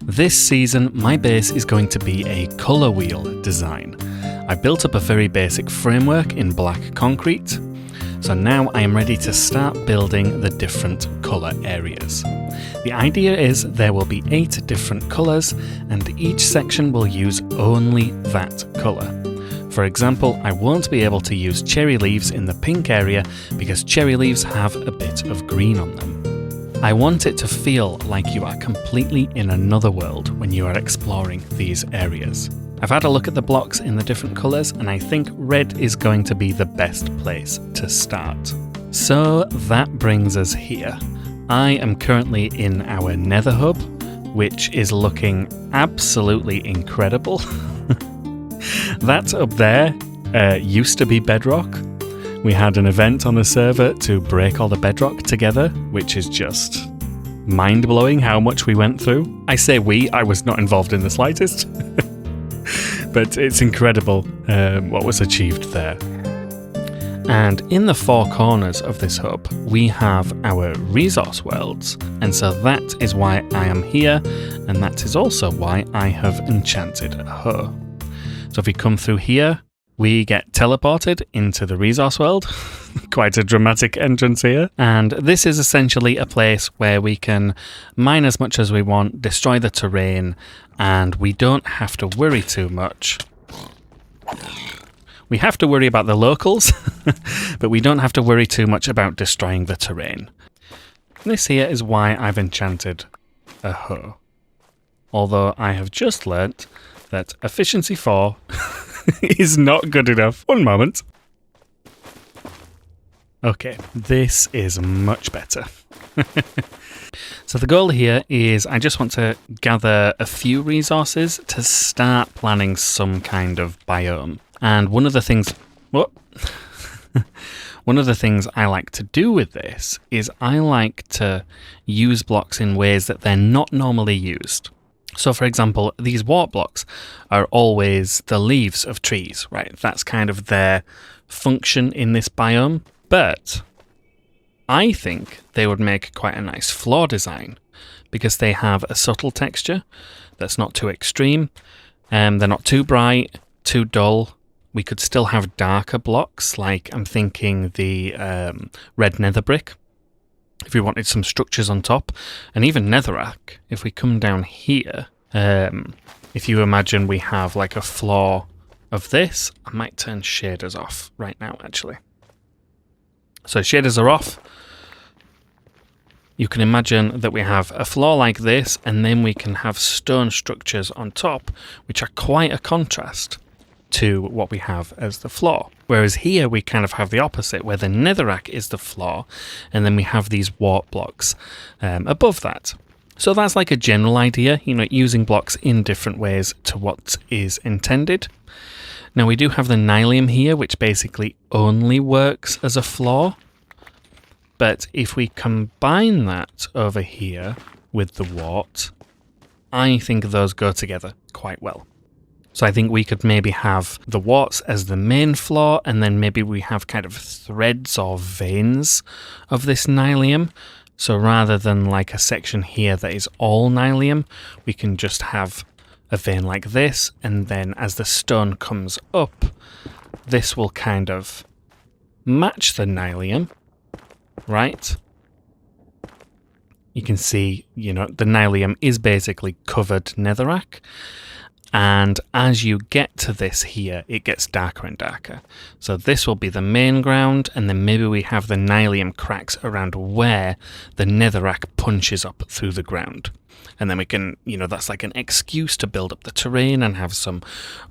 This season, my base is going to be a colour wheel design. I built up a very basic framework in black concrete, so now I am ready to start building the different colour areas. The idea is there will be 8 different colours, and each section will use only that colour. For example, I won't be able to use cherry leaves in the pink area because cherry leaves have a bit of green on them. I want it to feel like you are completely in another world when you are exploring these areas. I've had a look at the blocks in the different colours, and I think red is going to be the best place to start. So that brings us here. I am currently in our nether hub, which is looking absolutely incredible. That up there used to be bedrock. We had an event on the server to break all the bedrock together, which is just mind-blowing how much we went through. I say we, I was not involved in the slightest. But it's incredible what was achieved there. And in the 4 corners of this hub, we have our resource worlds. And so that is why I am here, and that is also why I have enchanted a hoe. So if we come through here, we get teleported into the resource world. Quite a dramatic entrance here. And this is essentially a place where we can mine as much as we want, destroy the terrain, and we don't have to worry too much. We have to worry about the locals, but we don't have to worry too much about destroying the terrain. This here is why I've enchanted a hoe. Although I have just learnt that efficiency 4 is not good enough. One moment. Okay, this is much better. So the goal here is I just want to gather a few resources to start planning some kind of biome. And one of the things I like to do with this is I like to use blocks in ways that they're not normally used. So for example, these warp blocks are always the leaves of trees, right? That's kind of their function in this biome. But I think they would make quite a nice floor design because they have a subtle texture that's not too extreme. They're not too bright, too dull. We could still have darker blocks, like I'm thinking the red nether brick, if we wanted some structures on top, and even netherrack. If we come down here, if you imagine we have like a floor of this, I might turn shaders off right now actually. So shaders are off. You can imagine that we have a floor like this, and then we can have stone structures on top, which are quite a contrast to what we have as the floor. Whereas here we kind of have the opposite, where the netherrack is the floor, and then we have these warp blocks above that. So that's like a general idea, you know, using blocks in different ways to what is intended. Now we do have the nylium here, which basically only works as a floor. But if we combine that over here with the wart, I think those go together quite well. So I think we could maybe have the warts as the main floor, and then maybe we have kind of threads or veins of this nylium. So rather than like a section here that is all nylium, we can just have a vein like this, and then as the stone comes up, this will kind of match the nylium, right? You can see, you know, the nylium is basically covered netherrack. And as you get to this here, it gets darker and darker. So this will be the main ground, and then maybe we have the nylium cracks around where the netherrack punches up through the ground. And then we can, you know, that's like an excuse to build up the terrain and have some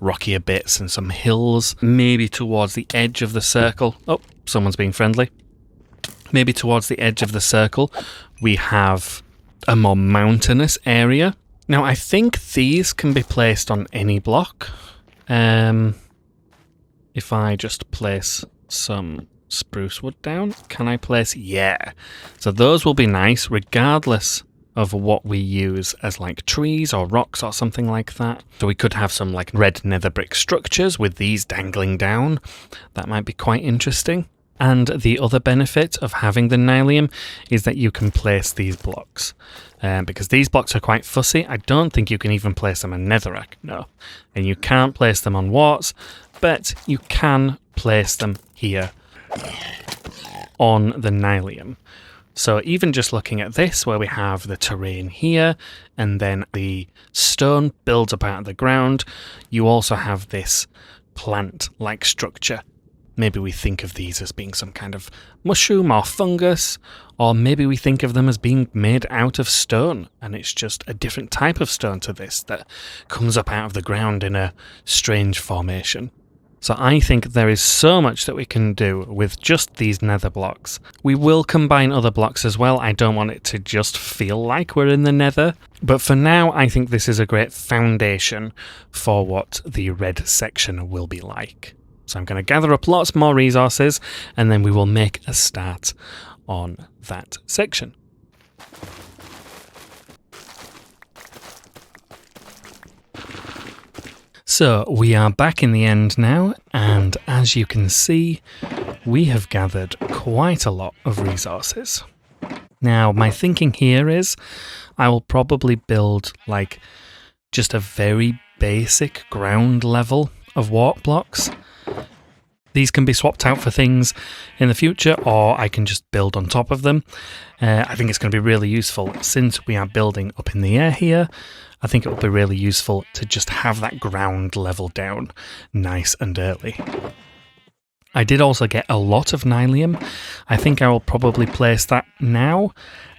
rockier bits and some hills. Maybe towards the edge of the circle. Oh, someone's being friendly. Maybe towards the edge of the circle, we have a more mountainous area. Now, I think these can be placed on any block. If I just place some spruce wood down, can I place? Yeah. So those will be nice regardless of what we use as like trees or rocks or something like that. So we could have some like red nether brick structures with these dangling down. That might be quite interesting. And the other benefit of having the nylium is that you can place these blocks. Because these blocks are quite fussy, I don't think you can even place them on netherrack, no. And you can't place them on warts, but you can place them here on the nylium. So even just looking at this, where we have the terrain here, and then the stone builds up out of the ground, you also have this plant-like structure. Maybe we think of these as being some kind of mushroom or fungus, or maybe we think of them as being made out of stone, and it's just a different type of stone to this that comes up out of the ground in a strange formation. So I think there is so much that we can do with just these nether blocks. We will combine other blocks as well. I don't want it to just feel like we're in the nether. But for now, I think this is a great foundation for what the red section will be like. So I'm going to gather up lots more resources, and then we will make a start on that section. So we are back in the end now, and as you can see, we have gathered quite a lot of resources. Now, my thinking here is I will probably build like just a very basic ground level of wart blocks. These can be swapped out for things in the future, or I can just build on top of them. I think it's going to be really useful since we are building up in the air here. I think it will be really useful to just have that ground level down nice and early. I did also get a lot of nylium. I think I will probably place that now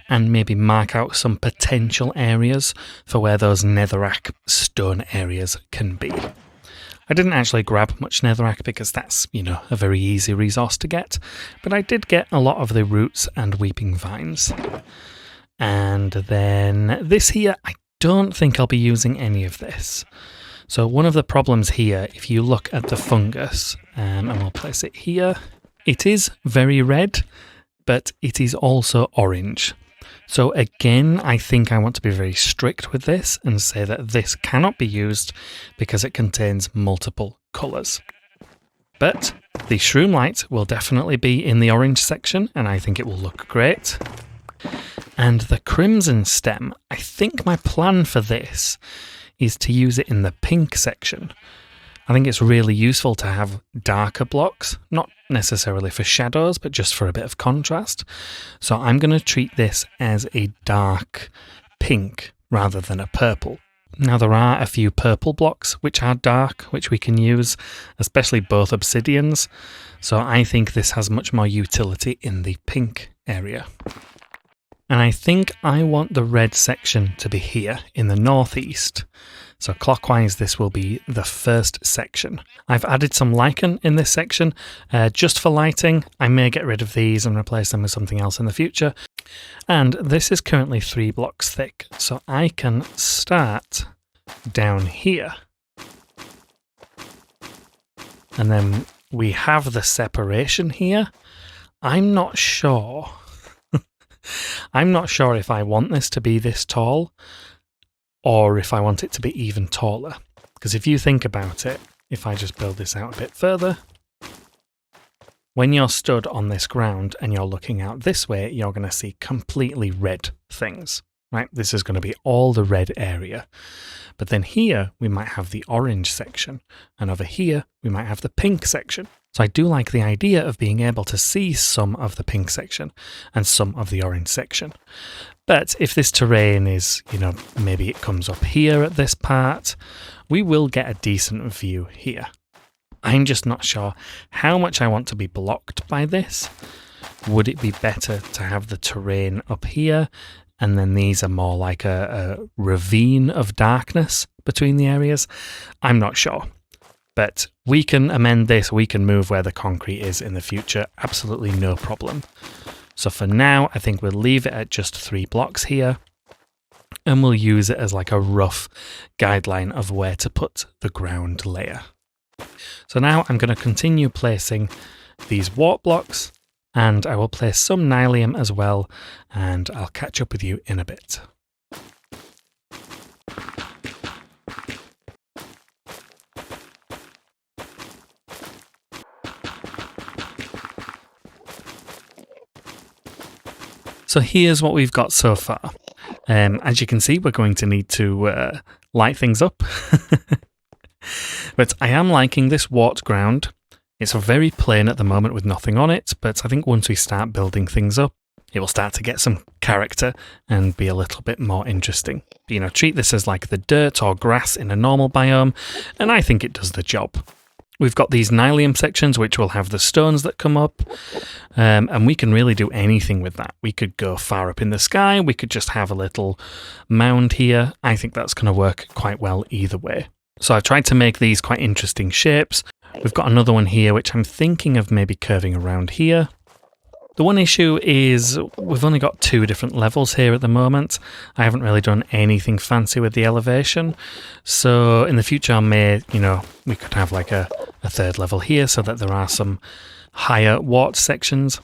and maybe mark out some potential areas for where those netherrack stone areas can be. I didn't actually grab much netherrack because that's, a very easy resource to get, but I did get a lot of the roots and weeping vines. And then this here, I don't think I'll be using any of this. So one of the problems here, if you look at the fungus, and we'll place it here, it is very red, but it is also orange. So again, I think I want to be very strict with this and say that this cannot be used because it contains multiple colours. But the shroom light will definitely be in the orange section, and I think it will look great. And the crimson stem, I think my plan for this is to use it in the pink section. I think it's really useful to have darker blocks, not necessarily for shadows, but just for a bit of contrast. So I'm going to treat this as a dark pink rather than a purple. Now there are a few purple blocks which are dark, which we can use, especially both obsidians. So I think this has much more utility in the pink area. And I think I want the red section to be here in the northeast. So clockwise, this will be the first section. I've added some lichen in this section just for lighting. I may get rid of these and replace them with something else in the future. And this is currently 3 blocks thick, so I can start down here. And then we have the separation here. I'm not sure. I'm not sure if I want this to be this tall, or if I want it to be even taller. Because if you think about it, if I just build this out a bit further, when you're stood on this ground and you're looking out this way, you're going to see completely red things, right? This is going to be all the red area. But then here, we might have the orange section, and over here, we might have the pink section. So I do like the idea of being able to see some of the pink section and some of the orange section. But if this terrain is, maybe it comes up here at this part, we will get a decent view here. I'm just not sure how much I want to be blocked by this. Would it be better to have the terrain up here, and then these are more like a ravine of darkness between the areas? I'm not sure. But we can amend this, we can move where the concrete is in the future, absolutely no problem. So for now, I think we'll leave it at just 3 blocks here, and we'll use it as like a rough guideline of where to put the ground layer. So now I'm going to continue placing these wart blocks, and I will place some nylium as well, and I'll catch up with you in a bit. So here's what we've got so far. As you can see, we're going to need to light things up. But I am liking this wart ground. It's very plain at the moment with nothing on it, but I think once we start building things up, it will start to get some character and be a little bit more interesting. You know, treat this as like the dirt or grass in a normal biome, and I think it does the job. We've got these nylium sections which will have the stones that come up, and we can really do anything with that. We could go far up in the sky, we could just have a little mound here. I think that's going to work quite well either way. So I've tried to make these quite interesting shapes. We've got another one here which I'm thinking of maybe curving around here. The one issue is we've only got 2 different levels here at the moment. I haven't really done anything fancy with the elevation. So in the future I may, we could have like a 3rd level here so that there are some higher wart sections.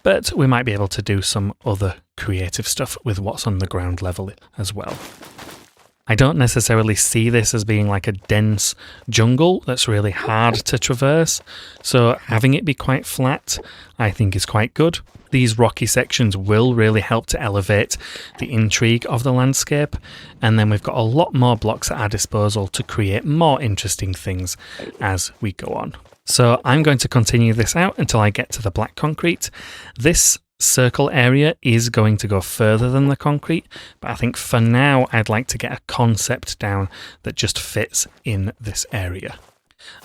But we might be able to do some other creative stuff with what's on the ground level as well. I don't necessarily see this as being like a dense jungle that's really hard to traverse, so having it be quite flat I think is quite good. These rocky sections will really help to elevate the intrigue of the landscape, and then we've got a lot more blocks at our disposal to create more interesting things as we go on. So I'm going to continue this out until I get to the black concrete. This circle area is going to go further than the concrete, but I think for now I'd like to get a concept down that just fits in this area.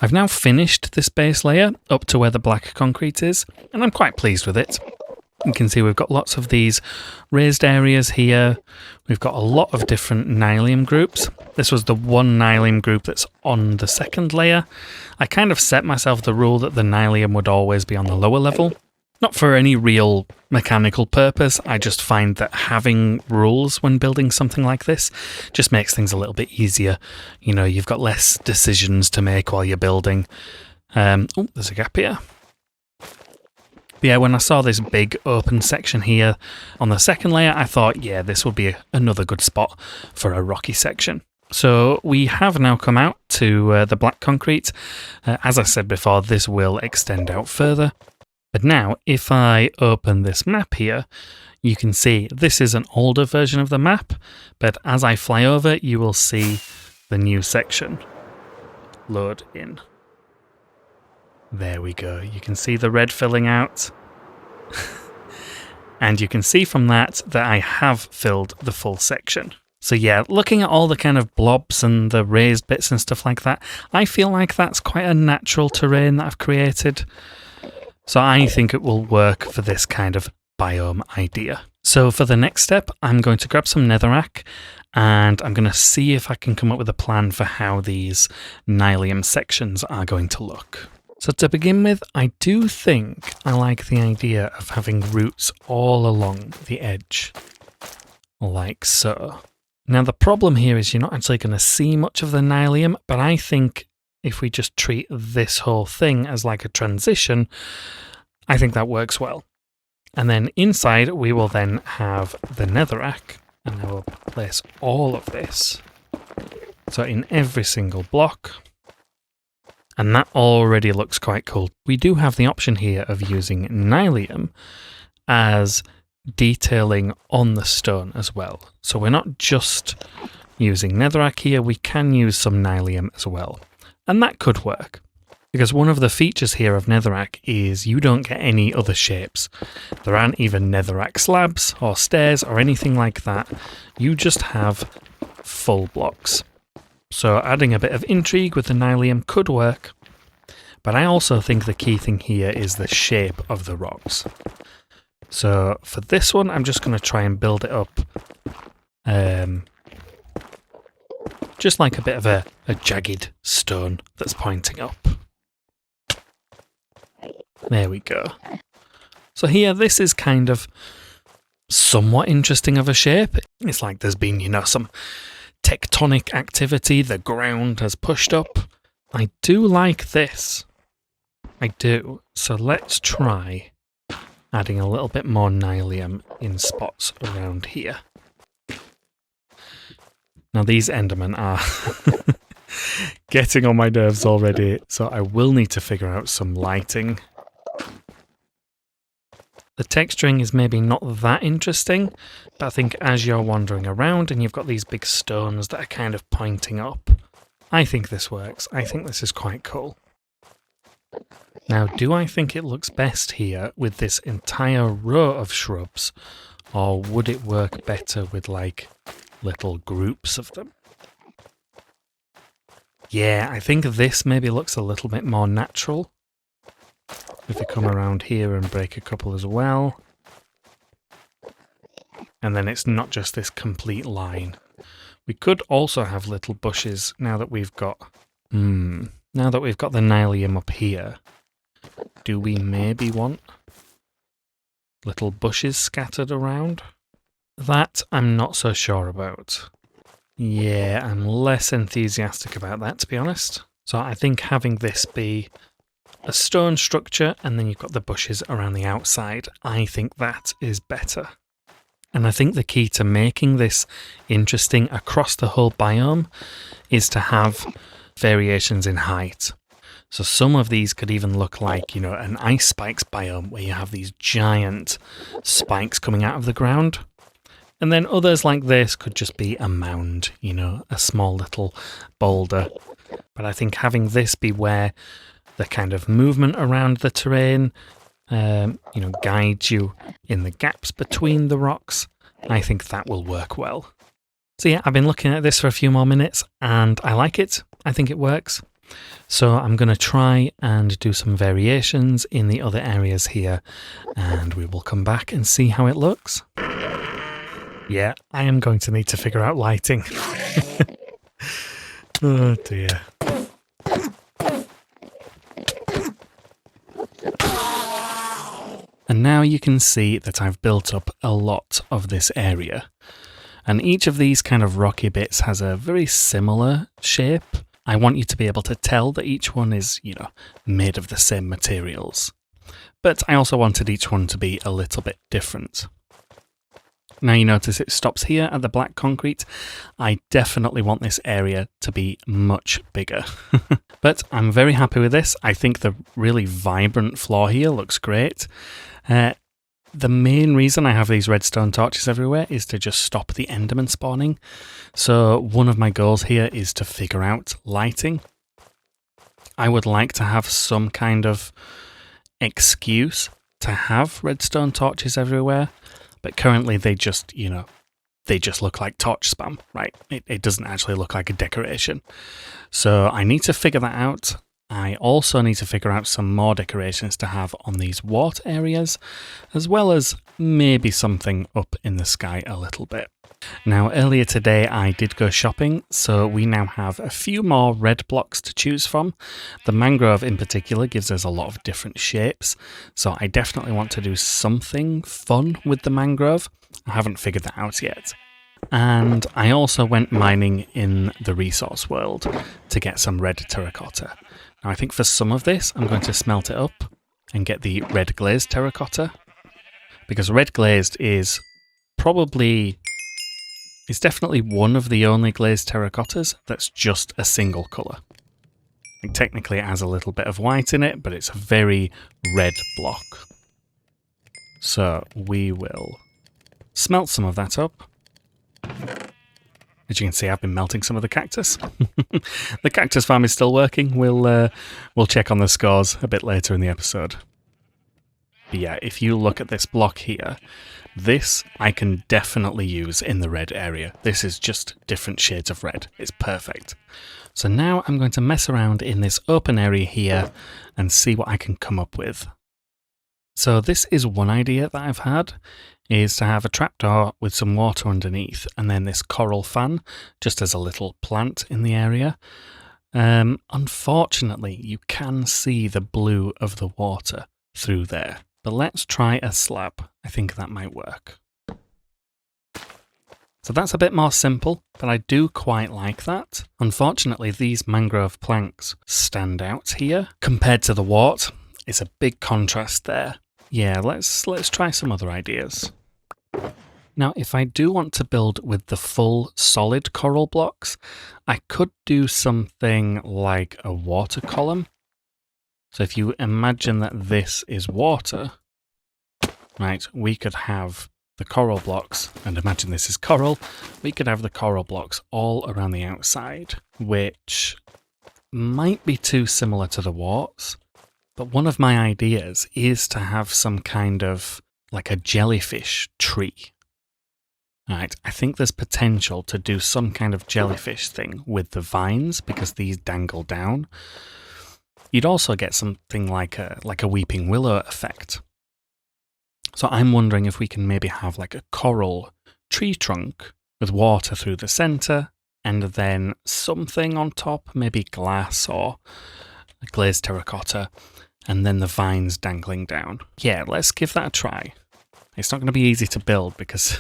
I've now finished this base layer up to where the black concrete is, and I'm quite pleased with it. You can see we've got lots of these raised areas here. We've got a lot of different nylium groups. This was the one nylium group that's on the 2nd layer. I kind of set myself the rule that the nylium would always be on the lower level. Not for any real mechanical purpose, I just find that having rules when building something like this just makes things a little bit easier. You know, you've got less decisions to make while you're building. Oh, there's a gap here. But yeah, when I saw this big open section here on the 2nd layer, I thought, yeah, this will be another good spot for a rocky section. So we have now come out to the black concrete. As I said before, this will extend out further. But now, if I open this map here, you can see this is an older version of the map, but as I fly over, you will see the new section load in. There we go. You can see the red filling out. And you can see from that I have filled the full section. So yeah, looking at all the kind of blobs and the raised bits and stuff like that, I feel like that's quite a natural terrain that I've created. So I think it will work for this kind of biome idea. So for the next step, I'm going to grab some netherrack and I'm going to see if I can come up with a plan for how these nylium sections are going to look. So to begin with, I do think I like the idea of having roots all along the edge, like so. Now the problem here is you're not actually going to see much of the nylium, but I think if we just treat this whole thing as like a transition, I think that works well. And then inside we will then have the netherrack, and I will place all of this. So in every single block. And that already looks quite cool. We do have the option here of using nylium as detailing on the stone as well. So we're not just using netherrack here, we can use some nylium as well. And that could work, because one of the features here of netherrack is you don't get any other shapes. There aren't even netherrack slabs or stairs or anything like that. You just have full blocks. So adding a bit of intrigue with the nylium could work, but I also think the key thing here is the shape of the rocks. So for this one, I'm just going to try and build it up just like a bit of a jagged stone that's pointing up. There we go. So here, this is kind of somewhat interesting of a shape. It's like there's been, some tectonic activity. The ground has pushed up. I do like this. I do. So let's try adding a little bit more nylium in spots around here. Now these Endermen are getting on my nerves already, so I will need to figure out some lighting. The texturing is maybe not that interesting, but I think as you're wandering around and you've got these big stones that are kind of pointing up, I think this works. I think this is quite cool. Now, do I think it looks best here with this entire row of shrubs, or would it work better with like little groups of them? Yeah, I think this maybe looks a little bit more natural. If we come around here and break a couple as well. And then it's not just this complete line. We could also have little bushes now that we've got... now that we've got the Nylium up here. Do we maybe want little bushes scattered around? That I'm not so sure about. Yeah, I'm less enthusiastic about that, to be honest. So I think having this be a stone structure and then you've got the bushes around the outside, I think that is better. And I think the key to making this interesting across the whole biome is to have variations in height. So some of these could even look like, an ice spikes biome where you have these giant spikes coming out of the ground. And then others like this could just be a mound, a small little boulder. But I think having this be where the kind of movement around the terrain, guides you in the gaps between the rocks, I think that will work well. So yeah, I've been looking at this for a few more minutes and I like it. I think it works. So I'm going to try and do some variations in the other areas here and we will come back and see how it looks. Yeah, I am going to need to figure out lighting. Oh dear. And now you can see that I've built up a lot of this area. And each of these kind of rocky bits has a very similar shape. I want you to be able to tell that each one is, made of the same materials. But I also wanted each one to be a little bit different. Now you notice it stops here at the black concrete. I definitely want this area to be much bigger. But I'm very happy with this. I think the really vibrant floor here looks great. The main reason I have these redstone torches everywhere is to just stop the Enderman spawning. So one of my goals here is to figure out lighting. I would like to have some kind of excuse to have redstone torches everywhere. But currently they just, they just look like torch spam, right? It doesn't actually look like a decoration. So I need to figure that out. I also need to figure out some more decorations to have on these water areas, as well as maybe something up in the sky a little bit. Now, earlier today I did go shopping, so we now have a few more red blocks to choose from. The mangrove in particular gives us a lot of different shapes, so I definitely want to do something fun with the mangrove. I haven't figured that out yet. And I also went mining in the resource world to get some red terracotta. Now I think for some of this I'm going to smelt it up and get the red glazed terracotta, because red glazed is definitely one of the only glazed terracottas that's just a single colour. Like technically it has a little bit of white in it, but it's a very red block. So we will smelt some of that up. As you can see, I've been melting some of the cactus. The cactus farm is still working. We'll check on the scores a bit later in the episode. But yeah, if you look at this block here, this I can definitely use in the red area. This is just different shades of red. It's perfect. So now I'm going to mess around in this open area here and see what I can come up with. So this is one idea that I've had, is to have a trapdoor with some water underneath and then this coral fan just as a little plant in the area. Unfortunately, you can see the blue of the water through there. But let's try a slab. I think that might work. So that's a bit more simple, but I do quite like that. Unfortunately, these mangrove planks stand out here compared to the wart. It's a big contrast there. Yeah, let's try some other ideas. Now, if I do want to build with the full solid coral blocks, I could do something like a water column. So if you imagine that this is water, right, we could have the coral blocks, and imagine this is coral, we could have the coral blocks all around the outside, which might be too similar to the warts, but one of my ideas is to have some kind of, like a jellyfish tree. Right, I think there's potential to do some kind of jellyfish thing with the vines because these dangle down. You'd also get something like a weeping willow effect. So I'm wondering if we can maybe have like a coral tree trunk with water through the center and then something on top, maybe glass or glazed terracotta, and then the vines dangling down. Yeah, let's give that a try. It's not going to be easy to build because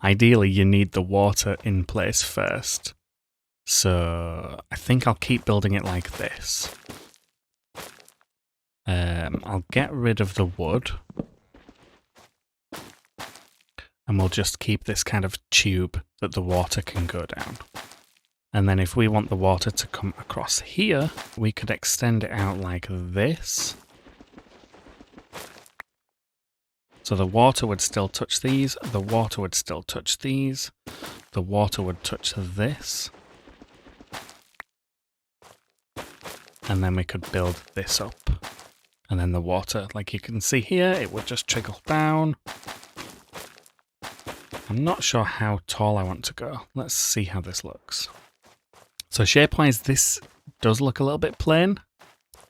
ideally you need the water in place first. So I think I'll keep building it like this. I'll get rid of the wood. And we'll just keep this kind of tube that the water can go down. And then if we want the water to come across here, we could extend it out like this. So the water would still touch these, the water would still touch these, the water would touch this. And then we could build this up. And then the water, like you can see here, it would just trickle down. I'm not sure how tall I want to go. Let's see how this looks. So shape-wise, this does look a little bit plain.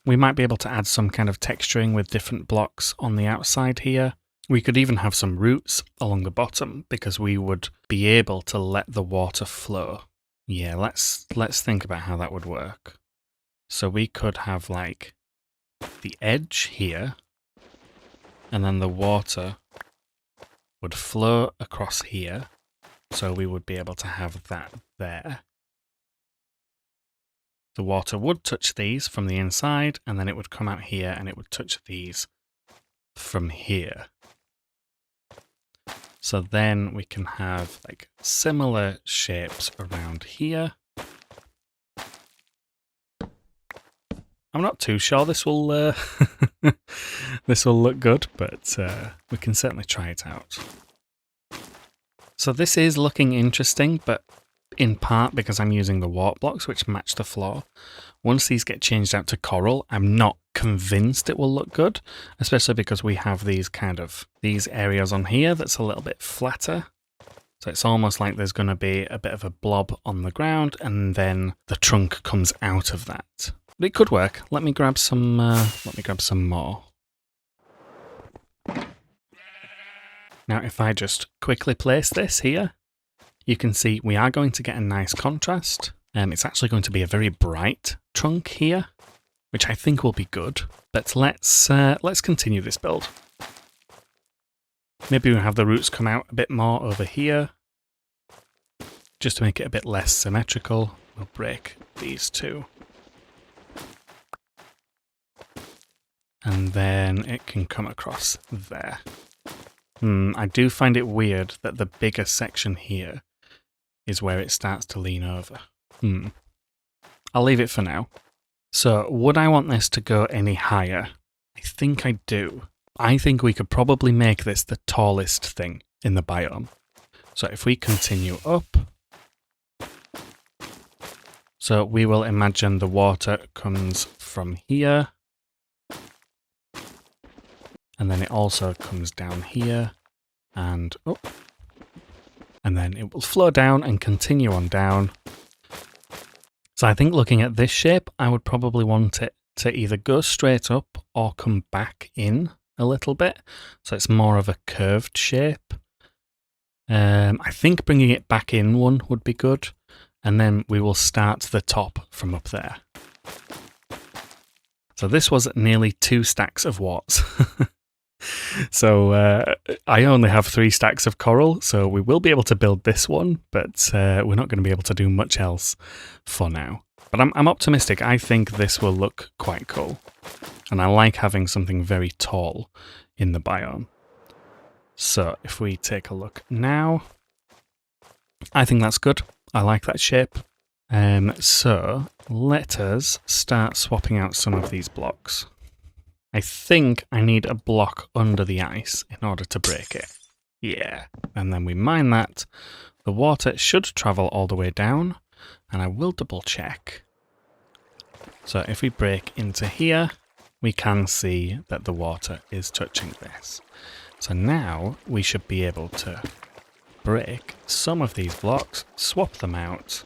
We might be able to add some kind of texturing with different blocks on the outside here. We could even have some roots along the bottom because we would be able to let the water flow. Yeah, let's think about how that would work. So we could have like the edge here, and then the water would flow across here, so we would be able to have that there. The water would touch these from the inside, and then it would come out here and it would touch these from here. So then we can have like similar shapes around here. I'm not too sure this will this will look good, but we can certainly try it out. So this is looking interesting, but in part because I'm using the wart blocks which match the floor. Once these get changed out to coral, I'm not convinced it will look good, especially because we have these areas on here that's a little bit flatter. So it's almost like there's going to be a bit of a blob on the ground and then the trunk comes out of that. But it could work. Let me grab some more. Now if I just quickly place this here, you can see we are going to get a nice contrast. It's actually going to be a very bright trunk here, which I think will be good. But let's continue this build. Maybe we'll have the roots come out a bit more over here. Just to make it a bit less symmetrical, we'll break these two. And then it can come across there. I do find it weird that the bigger section here is where it starts to lean over. I'll leave it for now. So, would I want this to go any higher? I think I do. I think we could probably make this the tallest thing in the biome. So if we continue up, so we will imagine the water comes from here, and then it also comes down here, and up, and then it will flow down and continue on down. So I think looking at this shape, I would probably want it to either go straight up or come back in a little bit, so it's more of a curved shape. I think bringing it back in one would be good, and then we will start the top from up there. So this was nearly 2 stacks of warts. So I only have 3 stacks of coral, so we will be able to build this one, but we're not going to be able to do much else for now. But I'm optimistic. I think this will look quite cool. And I like having something very tall in the biome. So if we take a look now, I think that's good. I like that shape. So let us start swapping out some of these blocks. I think I need a block under the ice in order to break it. Yeah, and then we mine that. The water should travel all the way down, and I will double check. So if we break into here, we can see that the water is touching this. So now we should be able to break some of these blocks, swap them out,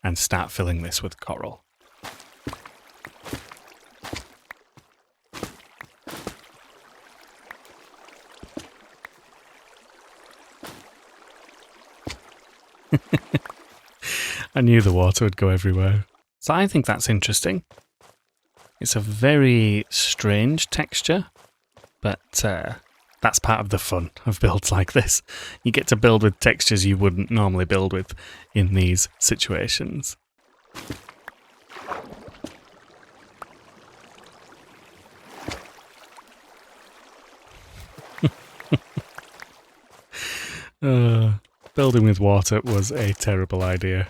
and start filling this with coral. I knew the water would go everywhere. So I think that's interesting. It's a very strange texture, but that's part of the fun of builds like this. You get to build with textures you wouldn't normally build with in these situations. Building with water was a terrible idea.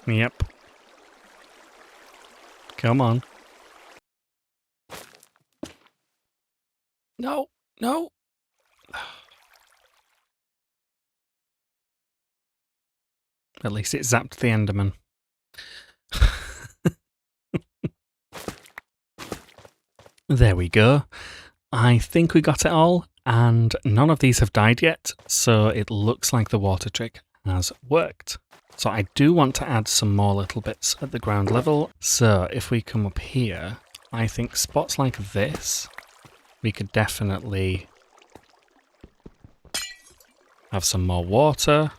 Yep. Come on. No, no. At least it zapped the Enderman. There we go. I think we got it all, and none of these have died yet, so it looks like the water trick has worked. So I do want to add some more little bits at the ground level. So if we come up here, I think spots like this, we could definitely have some more water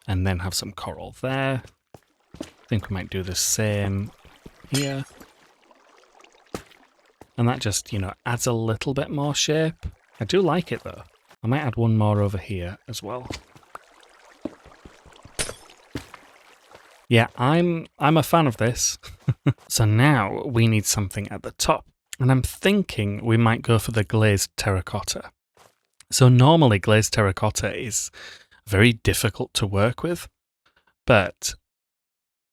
and then have some coral there. I think we might do the same here. And that just, you know, adds a little bit more shape. I do like it though. I might add one more over here as well. Yeah, I'm a fan of this. So now we need something at the top. And I'm thinking we might go for the glazed terracotta. So normally glazed terracotta is very difficult to work with. But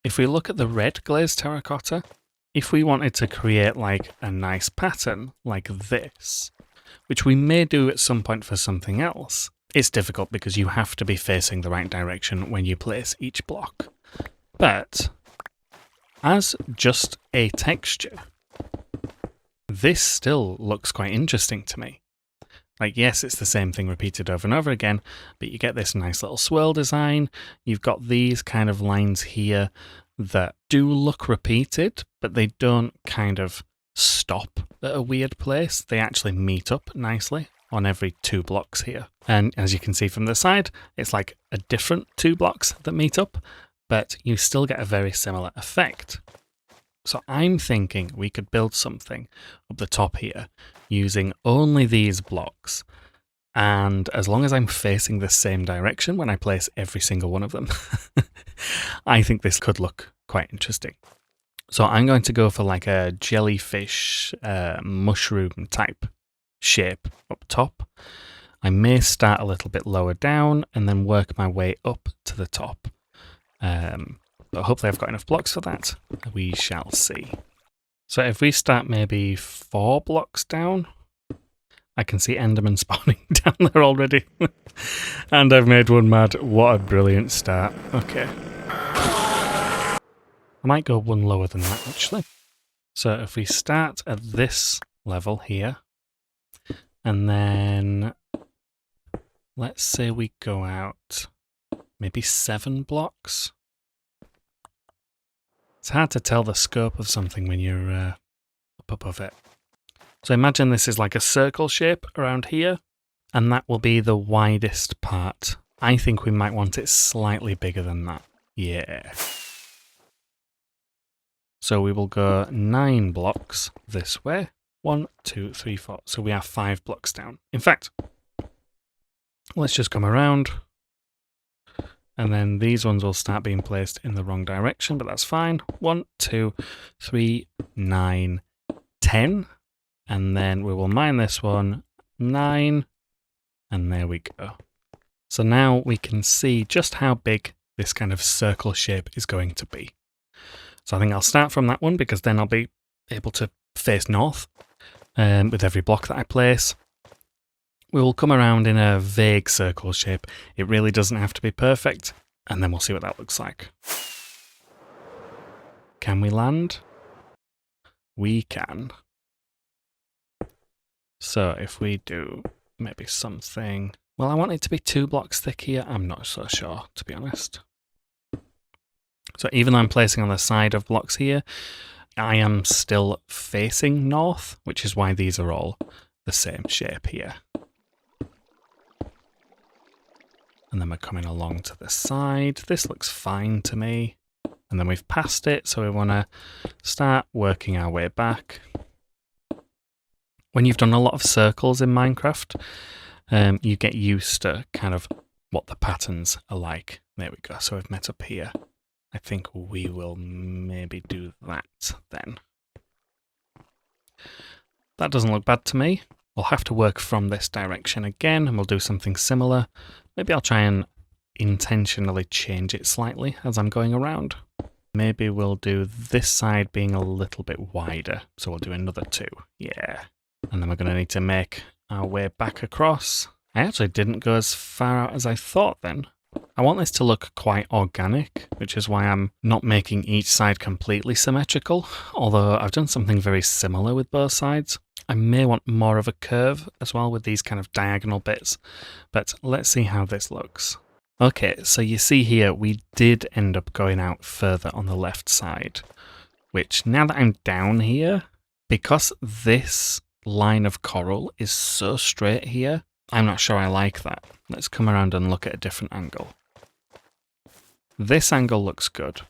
if we look at the red glazed terracotta, if we wanted to create like a nice pattern like this, which we may do at some point for something else, it's difficult because you have to be facing the right direction when you place each block. But as just a texture, this still looks quite interesting to me. Like, yes, it's the same thing repeated over and over again, but you get this nice little swirl design. You've got these kind of lines here that do look repeated, but they don't kind of stop at a weird place. They actually meet up nicely on every 2 blocks here. And as you can see from the side, it's like a different 2 blocks that meet up, but you still get a very similar effect. So I'm thinking we could build something up the top here using only these blocks. And as long as I'm facing the same direction when I place every single one of them, I think this could look quite interesting. So I'm going to go for like a jellyfish mushroom type shape up top. I may start a little bit lower down and then work my way up to the top. But hopefully I've got enough blocks for that. We shall see. So if we start maybe 4 blocks down, I can see Enderman spawning down there already. And I've made one mad. What a brilliant start. Okay. I might go one lower than that, actually. So if we start at this level here, and then let's say we go out maybe 7 blocks. It's hard to tell the scope of something when you're up above it. So imagine this is like a circle shape around here, and that will be the widest part. I think we might want it slightly bigger than that. Yeah. So we will go 9 blocks this way. 1, 2, 3, 4. So we are 5 blocks down. In fact, Let's just come around. And then these ones will start being placed in the wrong direction, but that's fine. 1, 2, 3, 9, 10. And then we will mine this one, 9. And there we go. So now we can see just how big this kind of circle shape is going to be. So I think I'll start from that one because then I'll be able to face north with every block that I place. We will come around in a vague circle shape. It really doesn't have to be perfect. And then we'll see what that looks like. Can we land? We can. So if we do maybe something... Well, I want it to be 2 blocks thick here. I'm not so sure, to be honest. So even though I'm placing on the side of blocks here, I am still facing north, which is why these are all the same shape here. And then we're coming along to the side. This looks fine to me. And then we've passed it, so we want to start working our way back. When you've done a lot of circles in Minecraft, you get used to kind of what the patterns are like. There we go. So we've met up here. I think we will maybe do that then. That doesn't look bad to me. We'll have to work from this direction again, and we'll do something similar. Maybe I'll try and intentionally change it slightly as I'm going around. Maybe we'll do this side being a little bit wider. So we'll do another 2. Yeah. And then we're going to need to make our way back across. I actually didn't go as far out as I thought then. I want this to look quite organic, which is why I'm not making each side completely symmetrical, although I've done something very similar with both sides. I may want more of a curve as well with these kind of diagonal bits, but let's see how this looks. Okay, so you see here, we did end up going out further on the left side, which now that I'm down here, because this line of coral is so straight here, I'm not sure I like that. Let's come around and look at a different angle. This angle looks good,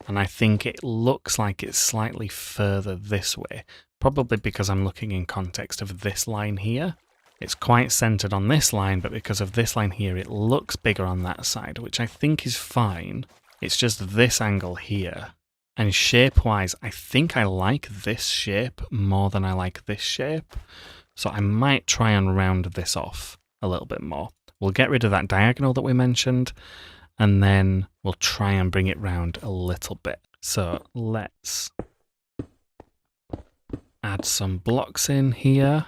and I think it looks like it's slightly further this way, probably because I'm looking in context of this line here. It's quite centered on this line, but because of this line here, it looks bigger on that side, which I think is fine. It's just this angle here. And shape-wise, I think I like this shape more than I like this shape. So I might try and round this off a little bit more. We'll get rid of that diagonal that we mentioned, and then we'll try and bring it round a little bit. So let's add some blocks in here.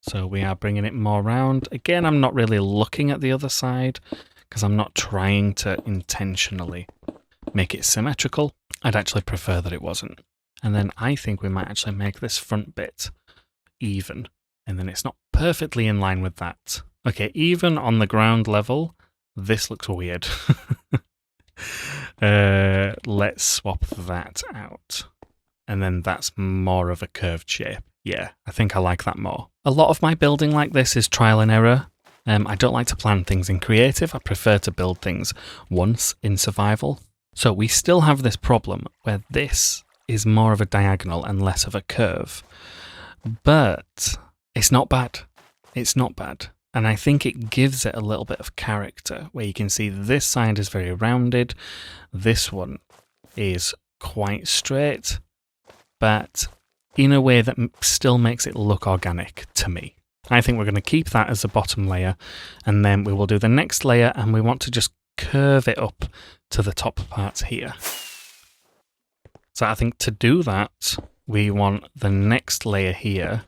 So we are bringing it more round. Again, I'm not really looking at the other side because I'm not trying to intentionally make it symmetrical. I'd actually prefer that it wasn't. And then I think we might actually make this front bit even. And then it's not perfectly in line with that. Okay, even on the ground level, this looks weird. Let's swap that out. And then that's more of a curved shape. Yeah, I think I like that more. A lot of my building like this is trial and error. I don't like to plan things in creative. I prefer to build things once in survival. So we still have this problem where this is more of a diagonal and less of a curve. But it's not bad. It's not bad. And I think it gives it a little bit of character where you can see this side is very rounded. This one is quite straight, but in a way that still makes it look organic to me. I think we're going to keep that as the bottom layer, and then we will do the next layer, and we want to just curve it up to the top parts here. So I think to do that, we want the next layer here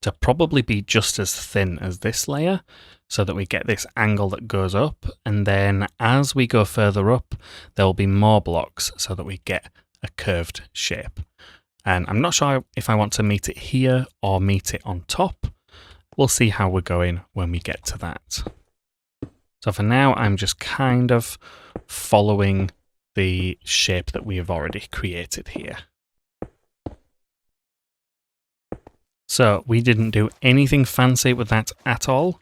to probably be just as thin as this layer, so that we get this angle that goes up, and then as we go further up, there will be more blocks so that we get a curved shape. And I'm not sure if I want to meet it here or meet it on top. We'll see how we're going when we get to that. So for now, I'm just kind of following the shape that we have already created here. So we didn't do anything fancy with that at all.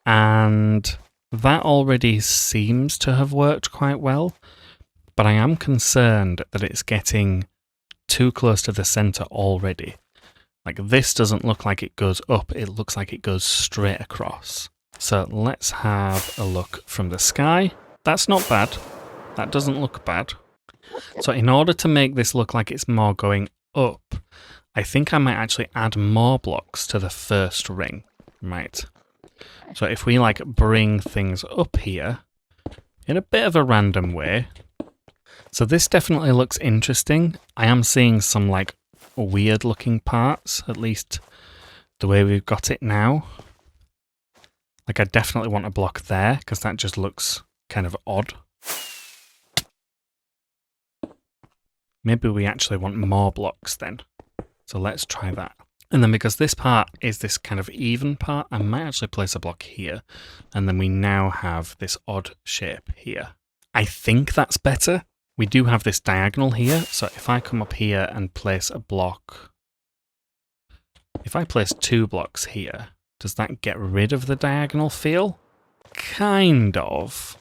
And that already seems to have worked quite well. But I am concerned that it's getting too close to the center already. Like this doesn't look like it goes up, it looks like it goes straight across. So let's have a look from the sky. That's not bad. That doesn't look bad. So in order to make this look like it's more going up, I think I might actually add more blocks to the first ring. Right. So if we like bring things up here in a bit of a random way. So this definitely looks interesting. I am seeing some like weird looking parts, at least the way we've got it now. Like I definitely want a block there because that just looks kind of odd. Maybe we actually want more blocks then. So let's try that. And then because this part is this kind of even part, I might actually place a block here. And then we now have this odd shape here. I think that's better. We do have this diagonal here. So if I come up here and place a block, if I place 2 blocks here, does that get rid of the diagonal feel? Kind of.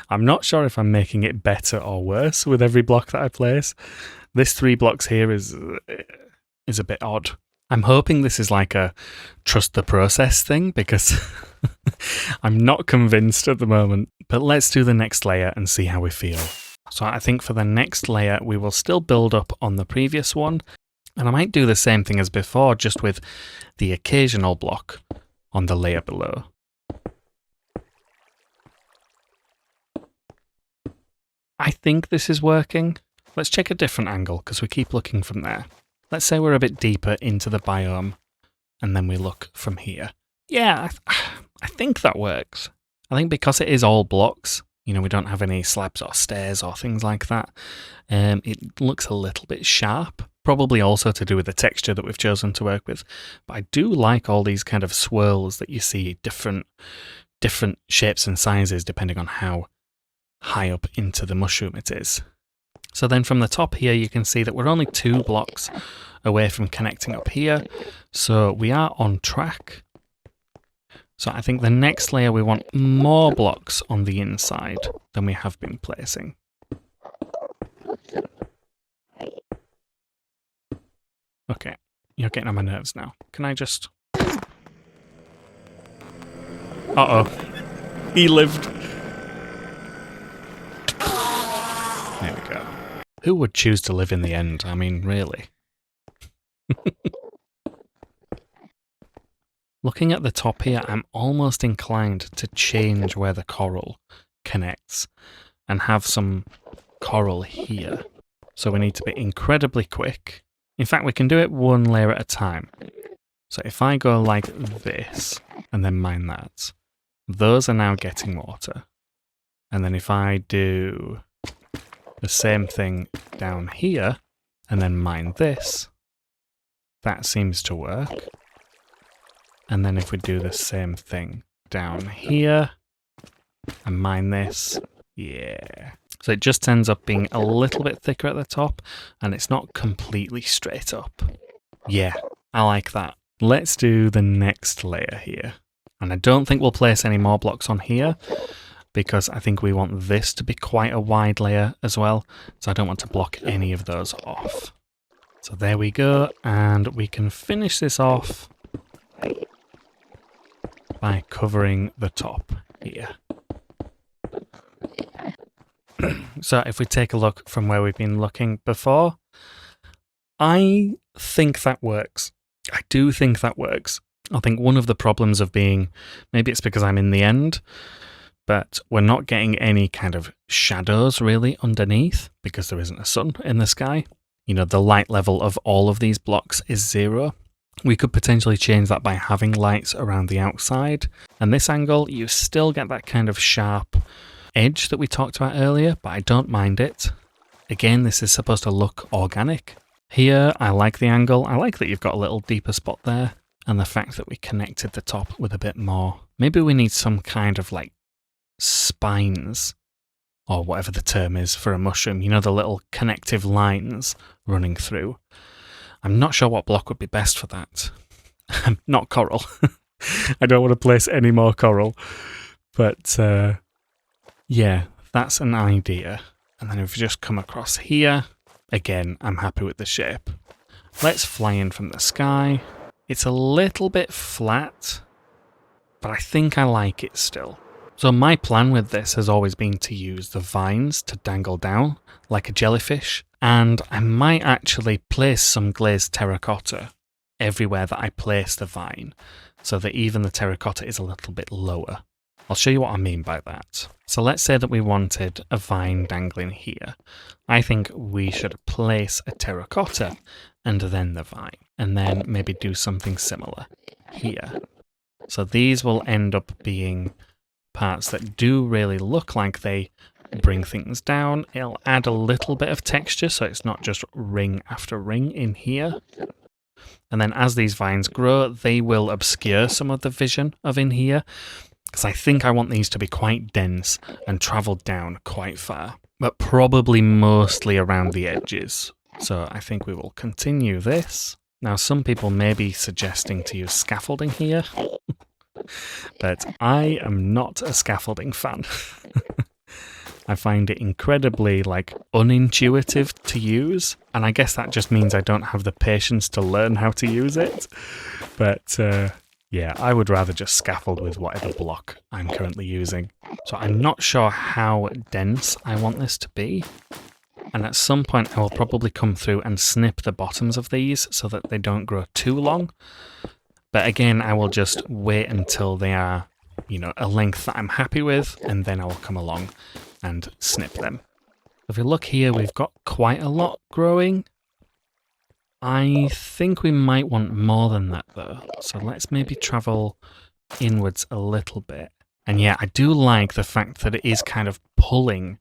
I'm not sure if I'm making it better or worse with every block that I place. This 3 blocks here is a bit odd. I'm hoping this is like a trust the process thing because I'm not convinced at the moment. But let's do the next layer and see how we feel. So I think for the next layer, we will still build up on the previous one. And I might do the same thing as before, just with the occasional block on the layer below. I think this is working. Let's check a different angle because we keep looking from there. Let's say we're a bit deeper into the biome and then we look from here. Yeah, I think that works. I think because it is all blocks, you know, we don't have any slabs or stairs or things like that. It looks a little bit sharp, probably also to do with the texture that we've chosen to work with. But I do like all these kind of swirls that you see, different shapes and sizes depending on how high up into the mushroom it is. So then from the top here, you can see that we're only 2 blocks away from connecting up here. So we are on track. So I think the next layer, we want more blocks on the inside than we have been placing. Okay, you're getting on my nerves now. Can I just... Uh-oh. He lived. There we go. Who would choose to live in the end? I mean, really. Looking at the top here, I'm almost inclined to change where the coral connects and have some coral here. So we need to be incredibly quick. In fact, we can do it 1 layer at a time. So if I go like this and then mine that, those are now getting water. And then if I do the same thing down here and then mine this, that seems to work. And then if we do the same thing down here and mine this, yeah. So it just ends up being a little bit thicker at the top and it's not completely straight up. Yeah, I like that. Let's do the next layer here. And I don't think we'll place any more blocks on here because I think we want this to be quite a wide layer as well. So I don't want to block any of those off. So there we go. And we can finish this off by covering the top here. So if we take a look from where we've been looking before, I think that works. I do think that works. I think one of the problems of being, maybe it's because I'm in the end, but we're not getting any kind of shadows really underneath because there isn't a sun in the sky. You know, the light level of all of these blocks is 0. We could potentially change that by having lights around the outside. And this angle, you still get that kind of sharp edge that we talked about earlier, but I don't mind it. Again, this is supposed to look organic. Here, I like the angle. I like that you've got a little deeper spot there. And the fact that we connected the top with a bit more. Maybe we need some kind of like spines or whatever the term is for a mushroom. You know, the little connective lines running through. I'm not sure what block would be best for that. Not coral. I don't want to place any more coral. But yeah, that's an idea. And then if we just come across here, again, I'm happy with the shape. Let's fly in from the sky. It's a little bit flat, but I think I like it still. So my plan with this has always been to use the vines to dangle down like a jellyfish, and I might actually place some glazed terracotta everywhere that I place the vine, so that even the terracotta is a little bit lower. I'll show you what I mean by that. So let's say that we wanted a vine dangling here. I think we should place a terracotta and then the vine, and then maybe do something similar here. So these will end up being parts that do really look like they bring things down. It'll add a little bit of texture, so it's not just ring after ring in here. And then as these vines grow, they will obscure some of the vision of in here, because I think I want these to be quite dense and travel down quite far, but probably mostly around the edges. So I think we will continue this. Now, some people may be suggesting to use scaffolding here, but I am not a scaffolding fan. I find it incredibly, unintuitive to use, and I guess that just means I don't have the patience to learn how to use it. But, yeah, I would rather just scaffold with whatever block I'm currently using. So I'm not sure how dense I want this to be. And at some point I will probably come through and snip the bottoms of these so that they don't grow too long. But again, I will just wait until they are, a length that I'm happy with, and then I will come along and snip them. If we look here, we've got quite a lot growing. I think we might want more than that though. So let's maybe travel inwards a little bit. And yeah, I do like the fact that it is kind of pulling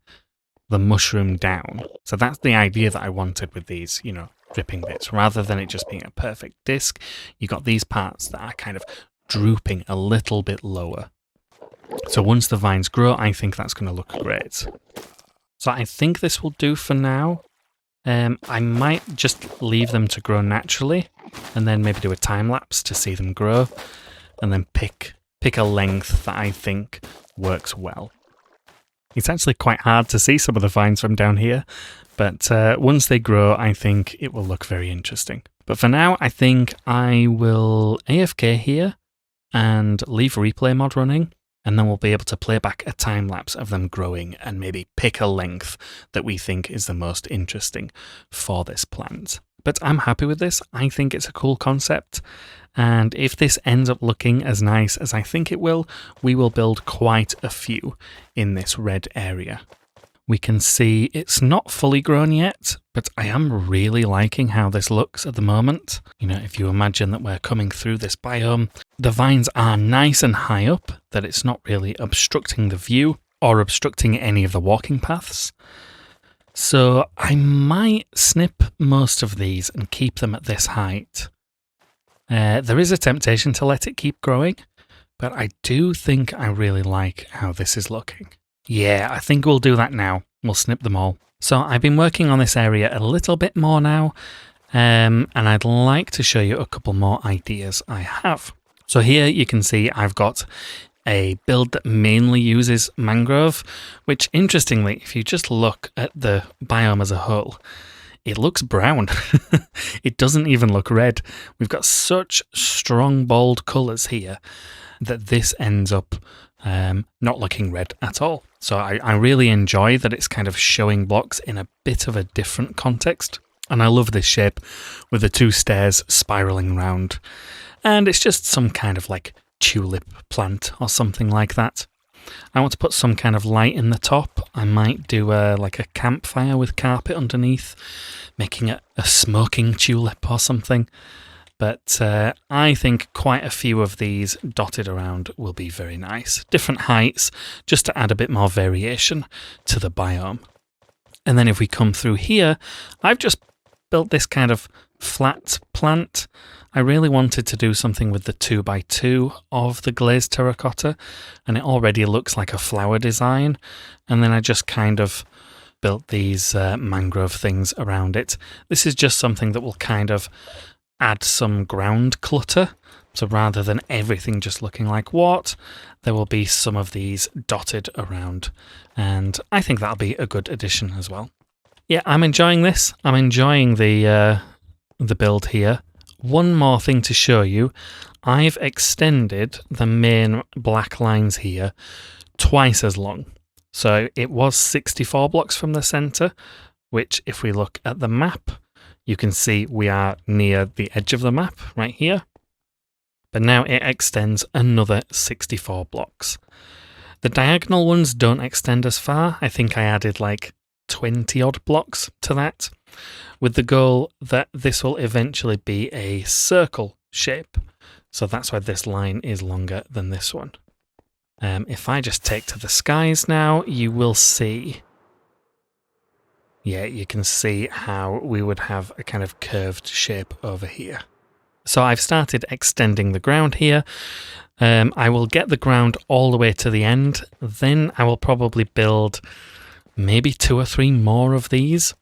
the mushroom down. So that's the idea that I wanted with these, dripping bits. Rather than it just being a perfect disc, you got these parts that are kind of drooping a little bit lower. So once the vines grow, I think that's going to look great. So I think this will do for now. I might just leave them to grow naturally and then maybe do a time lapse to see them grow, and then pick a length that I think works well. It's actually quite hard to see some of the vines from down here, but once they grow, I think it will look very interesting. But for now, I think I will AFK here and leave replay mod running, and then we'll be able to play back a time lapse of them growing and maybe pick a length that we think is the most interesting for this plant. But I'm happy with this. I think it's a cool concept. And if this ends up looking as nice as I think it will, we will build quite a few in this red area. We can see it's not fully grown yet, but I am really liking how this looks at the moment. If you imagine that we're coming through this biome, the vines are nice and high up, that it's not really obstructing the view or obstructing any of the walking paths. So I might snip most of these and keep them at this height. There is a temptation to let it keep growing, but I do think I really like how this is looking. Yeah, I think we'll do that now. We'll snip them all. So I've been working on this area a little bit more now, and I'd like to show you a couple more ideas I have. So here you can see I've got a build that mainly uses mangrove, which interestingly, if you just look at the biome as a whole, it looks brown. It doesn't even look red. We've got such strong, bold colours here that this ends up not looking red at all. So I really enjoy that it's kind of showing blocks in a bit of a different context. And I love this shape with the two stairs spiralling round. And it's just some kind of tulip plant or something like that. I want to put some kind of light in the top. I might do a campfire with carpet underneath, making it a smoking tulip or something. But I think quite a few of these dotted around will be very nice. Different heights, just to add a bit more variation to the biome. And then if we come through here, I've just built this kind of flat plant. I really wanted to do something with the 2x2 of the glazed terracotta, and it already looks like a flower design. And then I just kind of built these mangrove things around it. This is just something that will kind of add some ground clutter. So rather than everything just looking like what, there will be some of these dotted around. And I think that'll be a good addition as well. Yeah, I'm enjoying this. I'm enjoying the the build here, one more thing to show you. I've extended the main black lines here twice as long. So it was 64 blocks from the center, which if we look at the map, you can see we are near the edge of the map right here. But now it extends another 64 blocks. The diagonal ones don't extend as far. I think I added like 20 odd blocks to that, with the goal that this will eventually be a circle shape. So that's why this line is longer than this one. If I just take to the skies now, you will see, yeah, you can see how we would have a kind of curved shape over here. So I've started extending the ground here. I will get the ground all the way to the end. Then I will probably build maybe 2 or 3 more of these.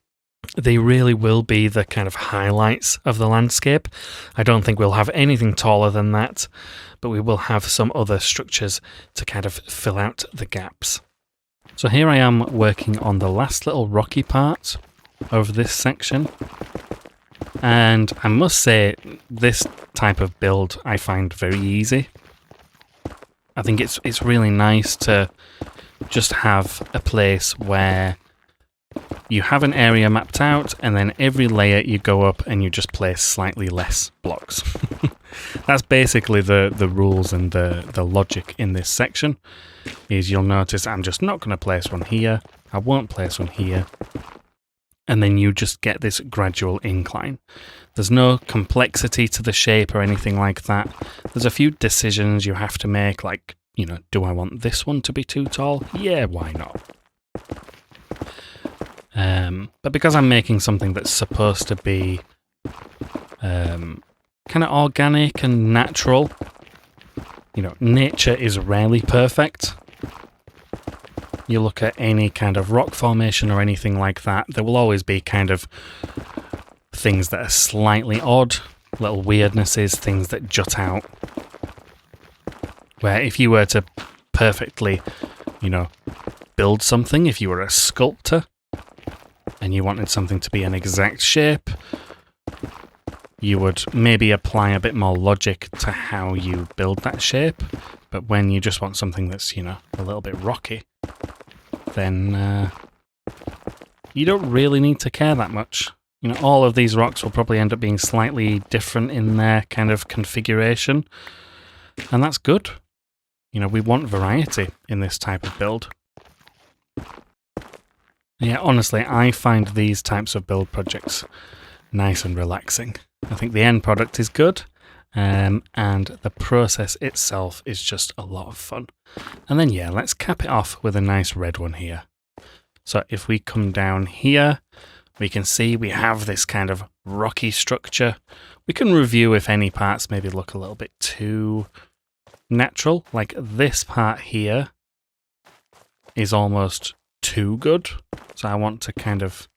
They really will be the kind of highlights of the landscape. I don't think we'll have anything taller than that, but we will have some other structures to kind of fill out the gaps. So here I am working on the last little rocky part of this section. And I must say, this type of build I find very easy. I think it's really nice to just have a place where you have an area mapped out, and then every layer you go up and you just place slightly less blocks. That's basically the rules and the logic in this section. Is you'll notice I'm just not going to place one here, I won't place one here, and then you just get this gradual incline. There's no complexity to the shape or anything like that. There's a few decisions you have to make, like, you know, do I want this one to be too tall? Yeah, why not? But because I'm making something that's supposed to be kind of organic and natural, you know, nature is rarely perfect. You look at any kind of rock formation or anything like that, there will always be kind of things that are slightly odd, little weirdnesses, things that jut out. Where if you were to perfectly, you know, build something, if you were a sculptor, and you wanted something to be an exact shape, you would maybe apply a bit more logic to how you build that shape. But when you just want something that's, you know, a little bit rocky, then you don't really need to care that much. You know, all of these rocks will probably end up being slightly different in their kind of configuration, and that's good. You know, we want variety in this type of build. Yeah, honestly, I find these types of build projects nice and relaxing. I think the end product is good, and the process itself is just a lot of fun. And then, yeah, let's cap it off with a nice red one here. So if we come down here, we can see we have this kind of rocky structure. We can review if any parts maybe look a little bit too natural, like this part here is almost too good. So I want to kind of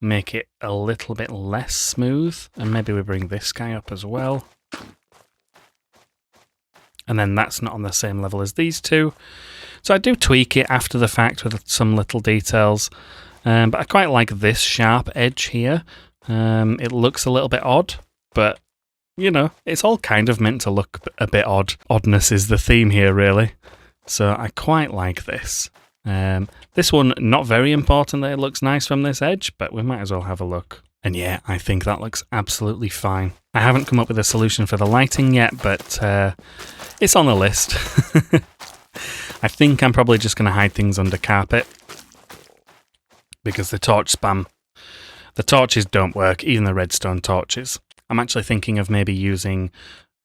make it a little bit less smooth, and maybe we bring this guy up as well. And then that's not on the same level as these two. So I do tweak it after the fact with some little details, but I quite like this sharp edge here. It looks a little bit odd, but you know, it's all kind of meant to look a bit odd. Oddness is the theme here, really. So I quite like this. This one, not very important that it looks nice from this edge, but we might as well have a look. And yeah, I think that looks absolutely fine. I haven't come up with a solution for the lighting yet, but it's on the list. I think I'm probably just going to hide things under carpet, because the torches don't work, even the redstone torches. I'm actually thinking of maybe using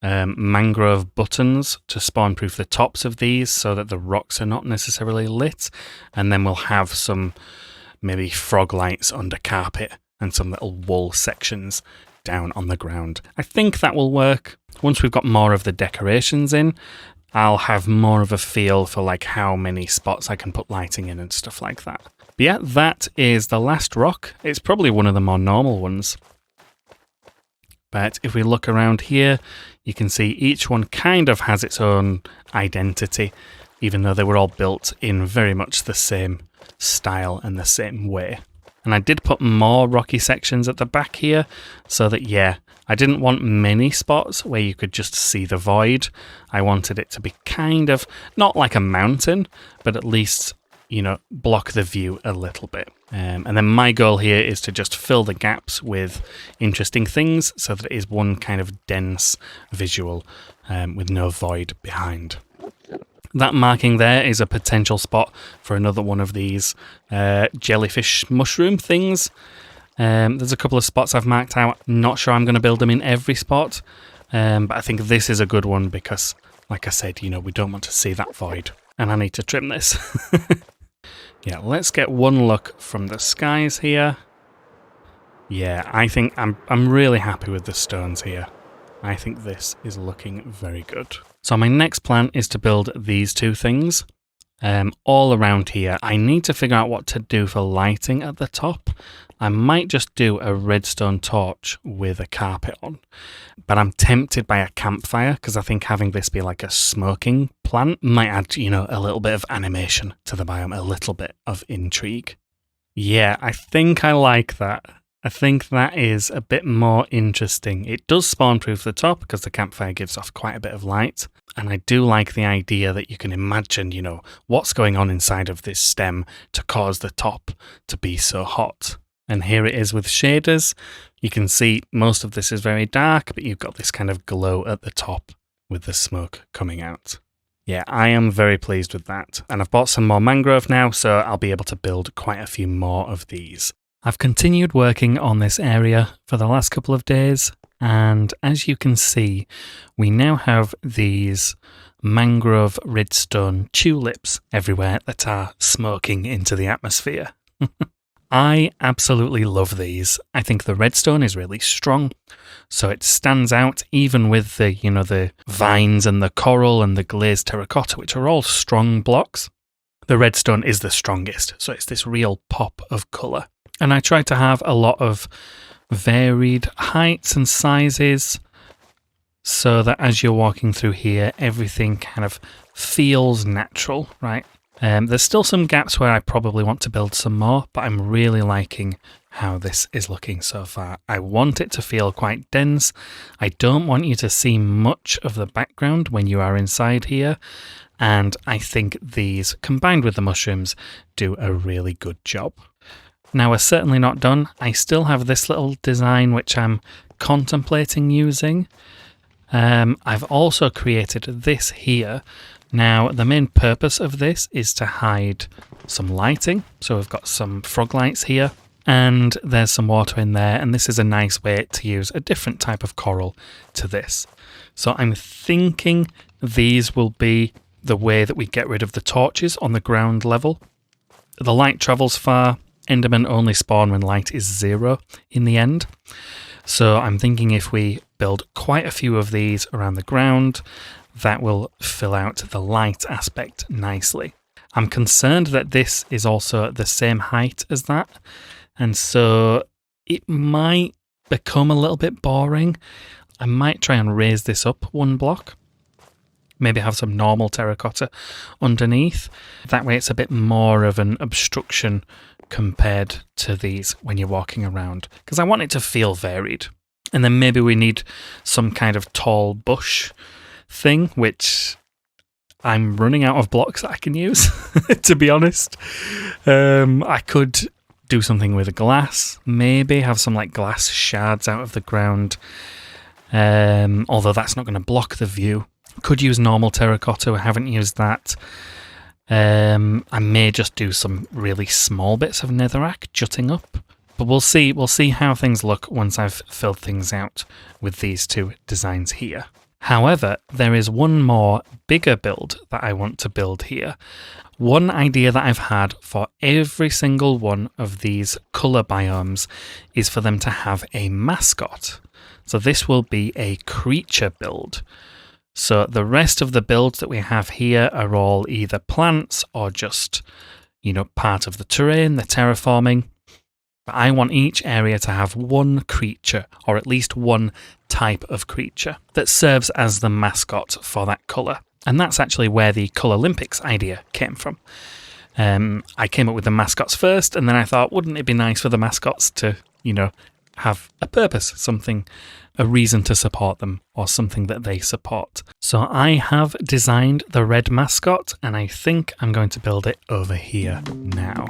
mangrove buttons to spawn-proof the tops of these so that the rocks are not necessarily lit, and then we'll have some maybe frog lights under carpet and some little wool sections down on the ground. I think that will work. Once we've got more of the decorations in, I'll have more of a feel for like how many spots I can put lighting in and stuff like that. But yeah, that is the last rock. It's probably one of the more normal ones. But if we look around here, you can see each one kind of has its own identity, even though they were all built in very much the same style and the same way. And I did put more rocky sections at the back here so that, yeah, I didn't want many spots where you could just see the void. I wanted it to be kind of, not like a mountain, but at least, you know, block the view a little bit. And then my goal here is to just fill the gaps with interesting things so that it is one kind of dense visual with no void behind. That marking there is a potential spot for another one of these jellyfish mushroom things. There's a couple of spots I've marked out. Not sure I'm going to build them in every spot, but I think this is a good one because, like I said, you know, we don't want to see that void. And I need to trim this. Yeah, let's get one look from the skies here. Yeah, I think I'm really happy with the stones here. I think this is looking very good. So my next plan is to build these two things all around here. I need to figure out what to do for lighting at the top. I might just do a redstone torch with a carpet on, but I'm tempted by a campfire because I think having this be like a smoking plant might add, you know, a little bit of animation to the biome, a little bit of intrigue. Yeah, I think I like that. I think that is a bit more interesting. It does spawn-proof the top because the campfire gives off quite a bit of light. And I do like the idea that you can imagine, you know, what's going on inside of this stem to cause the top to be so hot. And here it is with shaders. You can see most of this is very dark, but you've got this kind of glow at the top with the smoke coming out. Yeah, I am very pleased with that. And I've bought some more mangrove now, so I'll be able to build quite a few more of these. I've continued working on this area for the last couple of days, and as you can see, we now have these mangrove redstone tulips everywhere that are smoking into the atmosphere. I absolutely love these. I think the redstone is really strong, so it stands out even with the, you know, the vines and the coral and the glazed terracotta, which are all strong blocks. The redstone is the strongest, so it's this real pop of colour. And I try to have a lot of varied heights and sizes so that as you're walking through here, everything kind of feels natural, right? There's still some gaps where I probably want to build some more, but I'm really liking how this is looking so far. I want it to feel quite dense. I don't want you to see much of the background when you are inside here. And I think these, combined with the mushrooms, do a really good job. Now, we're certainly not done. I still have this little design which I'm contemplating using. I've also created this here. Now, the main purpose of this is to hide some lighting. So we've got some frog lights here, and there's some water in there, and this is a nice way to use a different type of coral to this. So I'm thinking these will be the way that we get rid of the torches on the ground level. The light travels far. Endermen only spawn when light is 0 in the end. So I'm thinking if we build quite a few of these around the ground, that will fill out the light aspect nicely. I'm concerned that this is also the same height as that, and so it might become a little bit boring. I might try and raise this up one block. Maybe have some normal terracotta underneath. That way it's a bit more of an obstruction compared to these when you're walking around, because I want it to feel varied. And then maybe we need some kind of tall bush thing, which I'm running out of blocks that I can use, to be honest. I could do something with glass, maybe have some like glass shards out of the ground, although that's not going to block the view. Could use normal terracotta. I haven't used that. I may just do some really small bits of netherrack jutting up, but we'll see. We'll see how things look once I've filled things out with these two designs here. However, there is one more bigger build that I want to build here. One idea that I've had for every single one of these colour biomes is for them to have a mascot. So this will be a creature build. So the rest of the builds that we have here are all either plants or just, you know, part of the terrain, the terraforming. But I want each area to have one creature, or at least one type of creature, that serves as the mascot for that colour. And that's actually where the Colourlympics idea came from. I came up with the mascots first, and then I thought, wouldn't it be nice for the mascots to, have a purpose, a reason to support them, or something that they support. So I have designed the red mascot, and I think I'm going to build it over here now.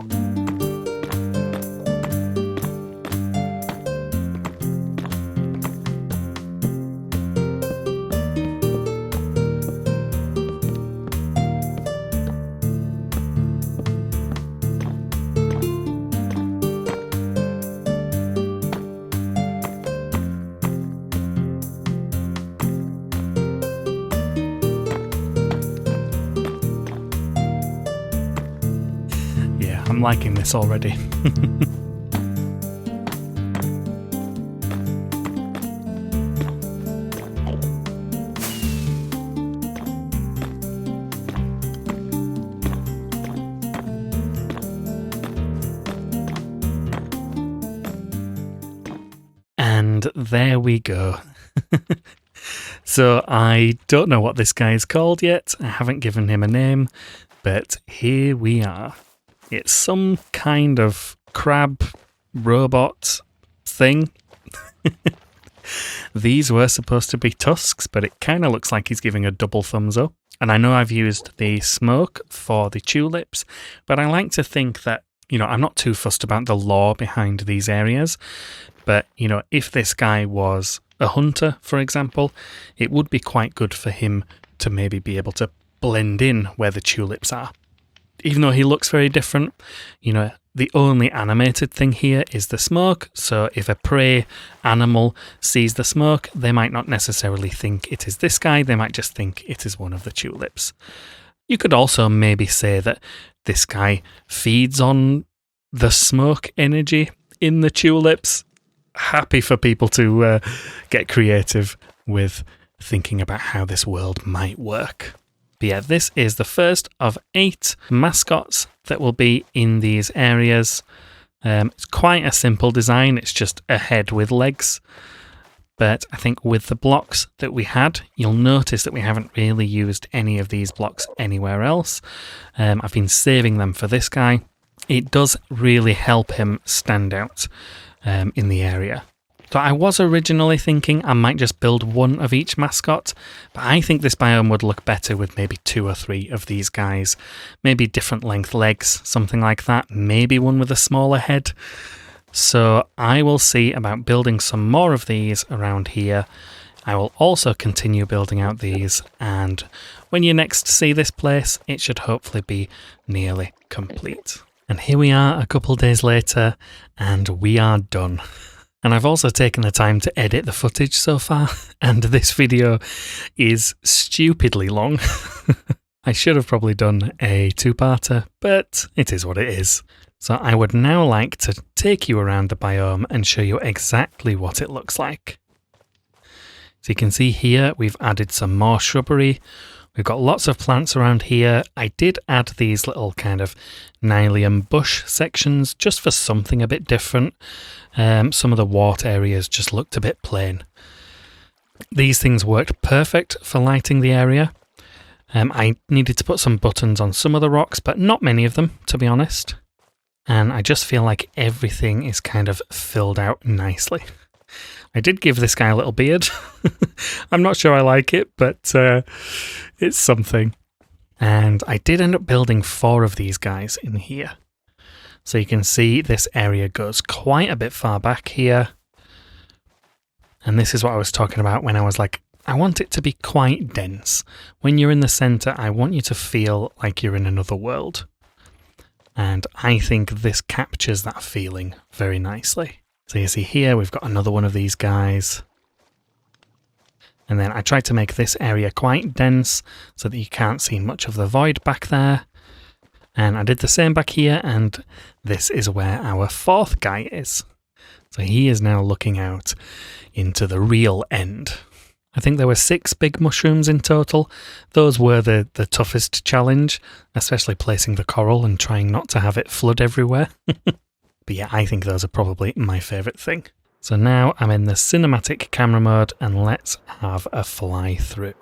I'm liking this already. And there we go. So I don't know what this guy is called yet. I haven't given him a name, but here we are. It's some kind of crab robot thing. These were supposed to be tusks, but it kind of looks like he's giving a double thumbs up. And I know I've used the smoke for the tulips, but I like to think that, I'm not too fussed about the lore behind these areas. But, if this guy was a hunter, for example, it would be quite good for him to maybe be able to blend in where the tulips are. Even though he looks very different, the only animated thing here is the smoke. So if a prey animal sees the smoke, they might not necessarily think it is this guy. They might just think it is one of the tulips. You could also maybe say that this guy feeds on the smoke energy in the tulips. Happy for people to get creative with thinking about how this world might work. But yeah, this is the first of 8 mascots that will be in these areas. It's quite a simple design. It's just a head with legs. But I think with the blocks that we had, you'll notice that we haven't really used any of these blocks anywhere else. I've been saving them for this guy. It does really help him stand out in the area. So I was originally thinking I might just build one of each mascot, but I think this biome would look better with maybe 2 or 3 of these guys. Maybe different length legs, something like that. Maybe one with a smaller head. So I will see about building some more of these around here. I will also continue building out these, and when you next see this place, it should hopefully be nearly complete. And here we are a couple days later, and we are done. And I've also taken the time to edit the footage so far, and this video is stupidly long. I should have probably done a 2-parter, but it is what it is. So I would now like to take you around the biome and show you exactly what it looks like. So you can see here we've added some more shrubbery. We've got lots of plants around here. I did add these little kind of Nylium bush sections just for something a bit different. Some of the wart areas just looked a bit plain. These things worked perfect for lighting the area. I needed to put some buttons on some of the rocks, but not many of them, to be honest. And I just feel like everything is kind of filled out nicely. I did give this guy a little beard. I'm not sure I like it, but it's something. And I did end up building 4 of these guys in here. So you can see this area goes quite a bit far back here. And this is what I was talking about when I was like, I want it to be quite dense. When you're in the center, I want you to feel like you're in another world. And I think this captures that feeling very nicely. So you see here, we've got another one of these guys. And then I tried to make this area quite dense so that you can't see much of the void back there. And I did the same back here, and this is where our 4th guy is. So he is now looking out into the real end. I think there were 6 big mushrooms in total. Those were the toughest challenge, especially placing the coral and trying not to have it flood everywhere. But yeah, I think those are probably my favourite thing. So now I'm in the cinematic camera mode, and let's have a fly through.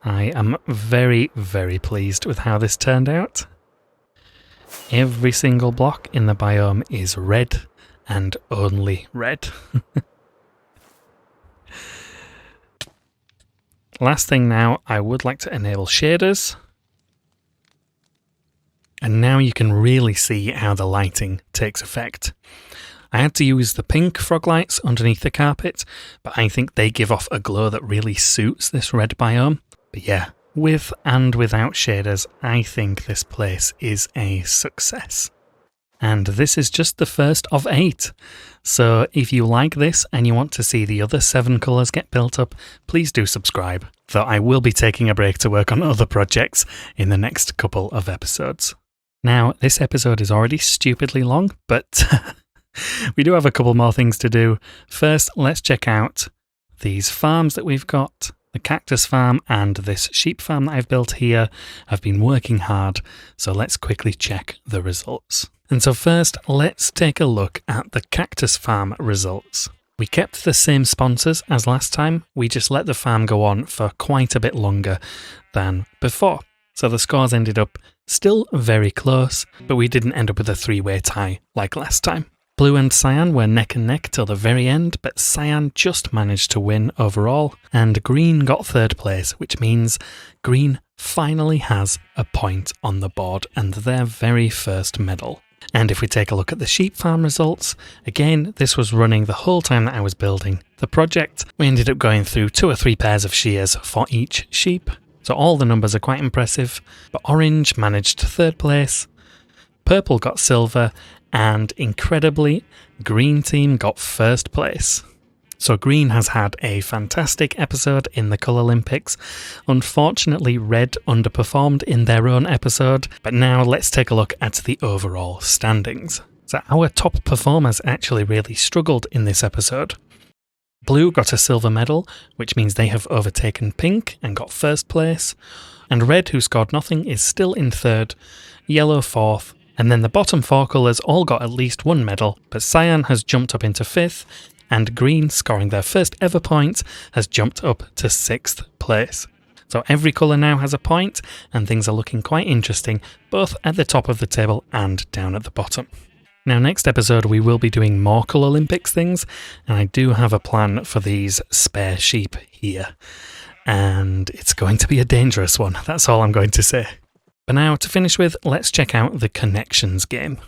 I am very, very pleased with how this turned out. Every single block in the biome is red and only red. Last thing now, I would like to enable shaders. And now you can really see how the lighting takes effect. I had to use the pink frog lights underneath the carpet, but I think they give off a glow that really suits this red biome. But yeah, with and without shaders, I think this place is a success. And this is just the first of 8. So if you like this and you want to see the other 7 colours get built up, please do subscribe, though I will be taking a break to work on other projects in the next couple of episodes. Now, this episode is already stupidly long, but we do have a couple more things to do. First, let's check out these farms that we've got. The cactus farm and this sheep farm that I've built here. I've been working hard, so let's quickly check the results. And so first, let's take a look at the cactus farm results. We kept the same sponsors as last time, we just let the farm go on for quite a bit longer than before. So the scores ended up still very close, but we didn't end up with a 3-way tie like last time. Blue and Cyan were neck and neck till the very end, but Cyan just managed to win overall, and Green got 3rd place, which means Green finally has a point on the board and their very first medal. And if we take a look at the sheep farm results, again, this was running the whole time that I was building the project. We ended up going through 2 or 3 pairs of shears for each sheep, so all the numbers are quite impressive, but Orange managed 3rd place, Purple got silver, and incredibly, Green team got 1st place. So Green has had a fantastic episode in the Colourlympics. Unfortunately, Red underperformed in their own episode, but now let's take a look at the overall standings. So our top performers actually really struggled in this episode. Blue got a silver medal, which means they have overtaken Pink and got 1st place, and Red, who scored nothing, is still in 3rd, Yellow 4th, and then the bottom 4 colours all got at least 1 medal, but Cyan has jumped up into 5th, and Green, scoring their first ever point, has jumped up to 6th place. So every colour now has a point, and things are looking quite interesting, both at the top of the table and down at the bottom. Now next episode we will be doing more Colourlympics things, and I do have a plan for these spare sheep here. And it's going to be a dangerous one, that's all I'm going to say. But now, to finish with, let's check out the connections game.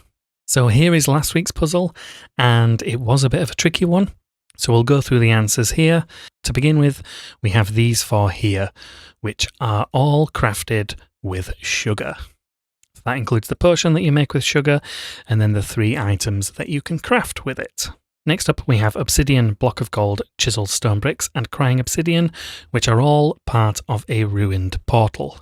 So here is last week's puzzle, and it was a bit of a tricky one. So we'll go through the answers here. To begin with, we have these 4 here, which are all crafted with sugar. So that includes the potion that you make with sugar, and then the 3 items that you can craft with it. Next up, we have obsidian, block of gold, chiseled stone bricks, and crying obsidian, which are all part of a ruined portal.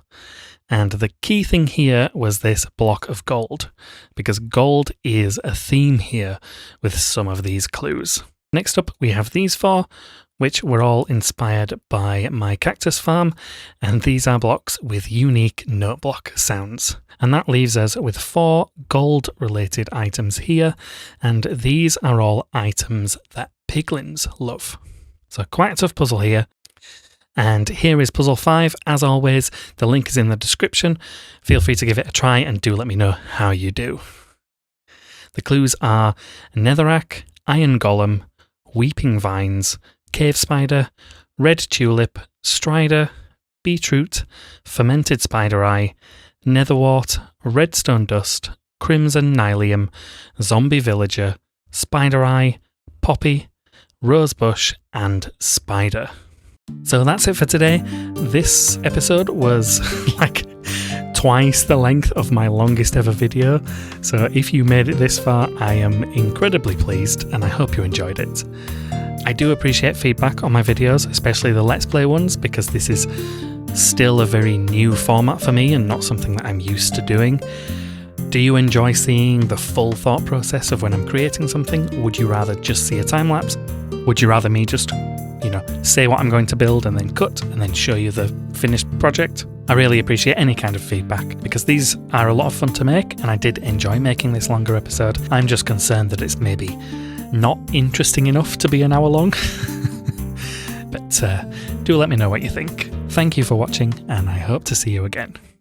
And the key thing here was this block of gold, because gold is a theme here with some of these clues. Next up, we have these 4, which were all inspired by my cactus farm, and these are blocks with unique note block sounds. And that leaves us with 4 gold-related items here, and these are all items that piglins love. So quite a tough puzzle here. And here is puzzle 5. As always, the link is in the description. Feel free to give it a try and do let me know how you do. The clues are netherrack, iron golem, weeping vines, cave spider, red tulip, strider, beetroot, fermented spider eye, netherwort, redstone dust, crimson nylium, zombie villager, spider eye, poppy, rosebush, and spider. So that's it for today. This episode was like twice the length of my longest ever video, so if you made it this far, I am incredibly pleased and I hope you enjoyed it. I do appreciate feedback on my videos, especially the Let's Play ones, because this is still a very new format for me and not something that I'm used to doing. Do you enjoy seeing the full thought process of when I'm creating something? Would you rather just see a time lapse? Would you rather me just say what I'm going to build and then cut and then show you the finished project? I really appreciate any kind of feedback because these are a lot of fun to make and I did enjoy making this longer episode. I'm just concerned that it's maybe not interesting enough to be an hour long. But do let me know what you think. Thank you for watching, and I hope to see you again.